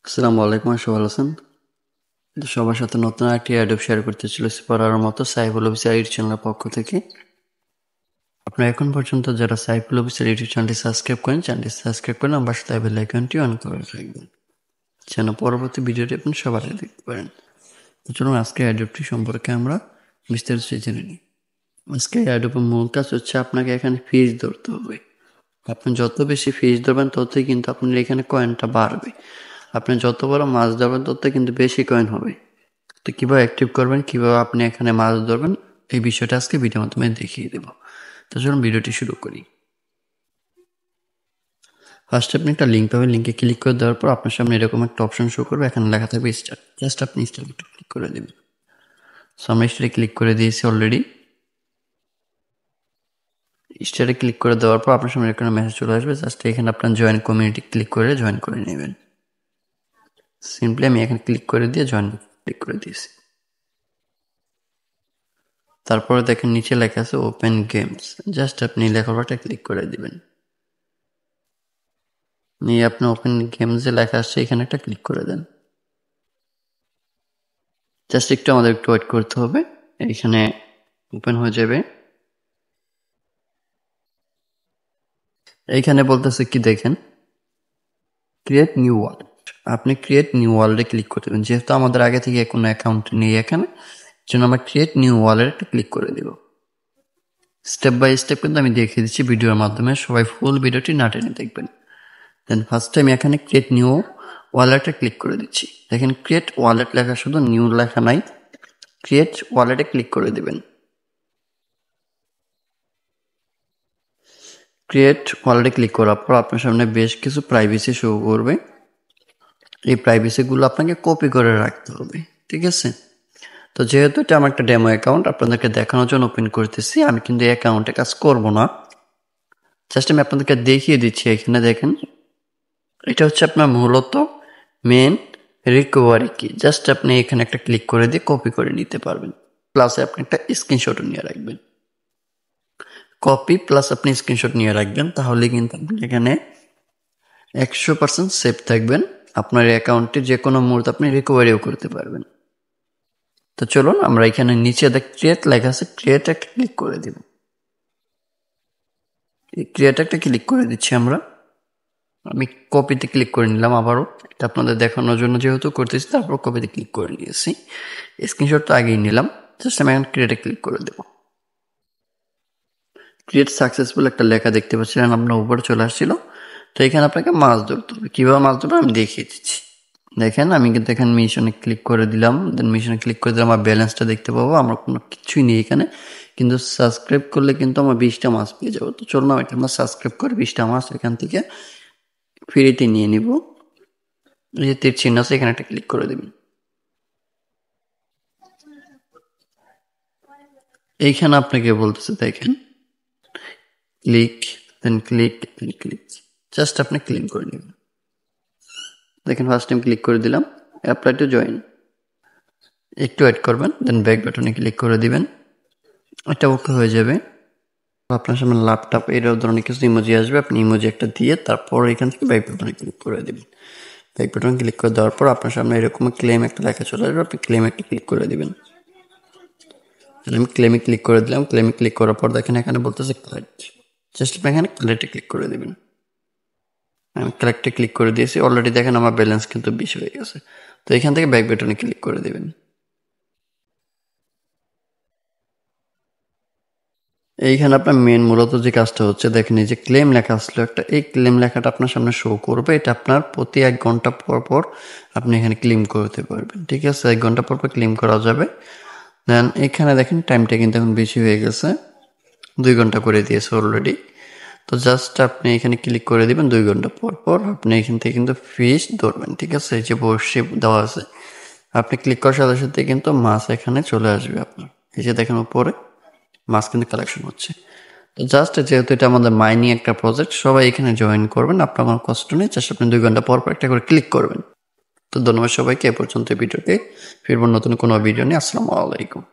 আসসালামু আলাইকুম, সবাই ভালো আছেন? সবার সাথে নতুন একটি অ্যাডব শেয়ার করতে চলেছি পড়ার মতো সাইফুল অফিসার ইউটিউব চ্যানেলের পক্ষ থেকে। আপনারা এখন পর্যন্ত যারা সাইফুল অফিসার ইউটিউব চ্যানেলটি সাবস্ক্রাইব করেন আমার সাথে বেল আইকনটি অন করে রাখবেন যেন পরবর্তী ভিডিওটি আপনি সবার আগে দেখতে পারেন। তো চলুন আজকে অ্যাডবটি সম্পর্কে আমরা বিস্তারিত জেনে নিই। আজকে অ্যাডবের মূল কাজ হচ্ছে আপনাকে এখানে ফিস ধরতে হবে। আপনি যত বেশি ফিস ধরবেন ততই কিন্তু আপনার এখানে কয়েনটা বাড়বে। আপনি যত বড় মাছ ধরবেন তত কিন্তু বেশি কয়েন হবে। তো কীভাবে অ্যাক্টিভ করবেন, কীভাবে আপনি এখানে মাছ ধরবেন, এই বিষয়টা আজকে ভিডিওর মাধ্যমে দেখিয়ে দেবো। তো চলুন ভিডিওটি শুরু করি। ফার্স্টে আপনি একটা লিঙ্ক পাবেন, লিঙ্কে ক্লিক করে দেওয়ার পর আপনার সামনে এরকম একটা অপশন শো করবে, এখানে লেখা থাকবে স্টার্ট। জাস্ট আপনি স্টার্ট একটু ক্লিক করে দেবেন। সো আমরা স্টারে ক্লিক করে দিয়েছি অলরেডি। স্টারে ক্লিক করে দেওয়ার পর আপনার সামনে এখানে মেসেজ চলে আসবে। জাস্ট এখানে আপনার জয়েন কমিউনিটি ক্লিক করে জয়েন করে নেবেন। সিম্পলি আমি এখানে ক্লিক করে দিয়ে জয়েন ক্লিক করে দিয়েছি। তারপরে দেখেন নিচে লেখা আছে ওপেন গেমস। জাস্ট আপনি লেখাটা ক্লিক করে দিবেন। নিয়ে আপনি ওপেন গেমসে লেখা আসছে এখানে একটা ক্লিক করে দেন। জাস্ট একটু আমাদের একটু ওয়েট করতে হবে, এইখানে ওপেন হয়ে যাবে। এইখানে বলতেছে কি দেখেন, ক্রিয়েট নিউ ওয়ালেট। আপনি ক্রিয়েট নিউ ওয়ালেটে ক্লিক করে দেবেন। যেহেতু আমাদের আগে থেকে কোনো অ্যাকাউন্ট নেই এখানে, জন্য আমরা ক্রিয়েট নিউ ওয়ালেটে ক্লিক করে দেব। স্টেপ বাই স্টেপ কিন্তু আমি দেখিয়ে দিচ্ছি ভিডিওর মাধ্যমে, সবাই ফুল ভিডিওটি না টেনে দেখবেন। দেন ফার্স্ট টাইম এখানে ক্রিয়েট নিউ ওয়ালেটে ক্লিক করে দিচ্ছি। দেখেন ক্রিয়েট ওয়ালেট লেখা, শুধু নিউ লেখা নাই, ক্রিয়েট ওয়ালেটে ক্লিক করে দেবেন। ক্রিয়েট ওয়ালেটে ক্লিক করার পর আপনার সামনে বেশ কিছু প্রাইভেসি শো করবে। এই প্রাইভেসিগুলো আপনাকে কপি করে রাখতে হবে, ঠিক আছে? তো যেহেতু এটা আমার একটা ডেমো অ্যাকাউন্ট, আপনাদেরকে দেখানোর জন্য ওপেন করতেছি। আমি কিন্তু এই অ্যাকাউন্টে কাজ করব না, জাস্ট আমি আপনাদেরকে দেখিয়ে দিচ্ছি। এখানে দেখেন, এটা হচ্ছে আপনার মূলত মেন রিকভারি কি। জাস্ট আপনি এখানে একটা ক্লিক করে দিয়ে কপি করে নিতে পারবেন, প্লাস আপনি একটা স্ক্রিনশটও নিয়ে রাখবেন। কপি প্লাস আপনি স্ক্রিনশট নিয়ে রাখবেন, তাহলে কিন্তু আপনি এখানে 100% সেফ থাকবেন। আপনার অ্যাকাউন্টে যে কোনো মুহূর্তে আপনি রিকভারিও করতে পারবেন। তো চলুন আমরা এখানে নিচে ক্রিয়েট লেখা আছে, ক্রিয়েট একটা ক্লিক করে দিব। এই ক্রিয়েট একটা ক্লিক করে দিচ্ছি আমরা। আমি কপিতে ক্লিক করে নিলাম আবারও, এটা আপনাদের দেখানোর জন্য যেহেতু করতেছি, তারপর কপিতে ক্লিক করে নিয়েছি। স্ক্রিনশট তো আগেই নিলাম, জাস্ট আমি এখন ক্রিয়েটে ক্লিক করে দেব। ক্রিয়েট সাকসেসফুল একটা লেখা দেখতে পাচ্ছিলেন আপনার উপরে চলে আসছিল। তো এখানে আপনাকে মাছ ধরতে হবে। কীভাবে মাছ ধরবে আমি দেখিয়ে দিচ্ছি। দেখেন আমি কিন্তু এখানে মিশনে ক্লিক করে দিলাম। দেন মিশনে ক্লিক করে দিলে আমার ব্যালেন্সটা দেখতে পাবো। আমার কোনো কিছুই নেই এখানে, কিন্তু সাবস্ক্রাইব করলে কিন্তু আমার 20টা মাছ পেয়ে যাবো। তো চলুন এটা আমরা সাবস্ক্রাইব করে 20টা মাছ এখান থেকে ফ্রিতে নিয়ে নিব। এই যে তীর চিহ্ন আছে, এখানে একটা ক্লিক করে দেবেন। এইখানে আপনাকে বলতেছে দেখেন ক্লিক, দেন ক্লিক, দেন ক্লিক। জাস্ট আপনি ক্লিক করে নেবেন। দেখেন ফার্স্ট টাইম ক্লিক করে দিলাম, অ্যাপ্লাই টু জয়েন। একটু ওয়েট করবেন, দেন ব্যাক বাটনে ক্লিক করে দিবেন। এটা ওকে হয়ে যাবে। আপনার সামনে ল্যাপটপ এর ধরনের কিছু ইমোজি আসবে, আপনি ইমোজি একটা দিয়ে তারপর এখান থেকে ব্যাক বাটনে ক্লিক করে দেবেন। ব্যাক বাটনে ক্লিক করে দেওয়ার পর আপনার সামনে এরকম ক্লেম একটা লেখা চলে আসবে, আপনি ক্লেম একটা ক্লিক করে দেবেন। আমি ক্লেমে ক্লিক করে দিলাম। ক্লেমে ক্লিক করার পর দেখেন এখানে বলতেছে কালেক্ট। জাস্ট আপনি এখানে কালেক্টে ক্লিক করে দেবেন। আমি কালেক্টে ক্লিক করে দিয়েছি। অলরেডি দেখেন আমার ব্যালেন্স কিন্তু 20 হয়ে গেছে। তো এখান থেকে ব্যাক বাটনে ক্লিক করে দেবেন। এইখানে আপনার মেন মূলত যে কাজটা হচ্ছে, দেখেন এই যে ক্লেম লেখা আসলো একটা, এই ক্লেম লেখাটা আপনার সামনে শো করবে। এটা আপনার প্রতি 1 ঘন্টা পর পর আপনি এখানে ক্লেম করতে পারবেন, ঠিক আছে? 1 ঘন্টা পর পর ক্লেম করা যাবে। দেন এখানে দেখেন টাইমটা কিন্তু এখন বেশি হয়ে গেছে, 2 ঘন্টা করে দিয়েছে অলরেডি। তো জাস্ট আপনি এখানে ক্লিক করে দিবেন। 2 ঘন্টা পর পর আপনি এখান থেকে কিন্তু ফিশ ধরবেন, ঠিক আছে? এই যে বড়শি দেওয়া আছে, আপনি ক্লিক করার সাথে সাথে কিন্তু মাছ এখানে চলে আসবে আপনার। এই যে দেখেন উপরে মাছ কিন্তু কালেকশন হচ্ছে। তো জাস্ট যেহেতু এটা আমাদের মাইনিং একটা প্রজেক্ট, সবাই এখানে জয়েন করবেন। আপনার কোনো কষ্ট নেই, জাস্ট আপনি 2 ঘন্টা পর পর একটা করে ক্লিক করবেন। তো ধন্যবাদ সবাইকে। এ পর্যন্ত ভিডিওতে ফিরবো নতুন কোনো ভিডিও নিয়ে। আসসালামু আলাইকুম।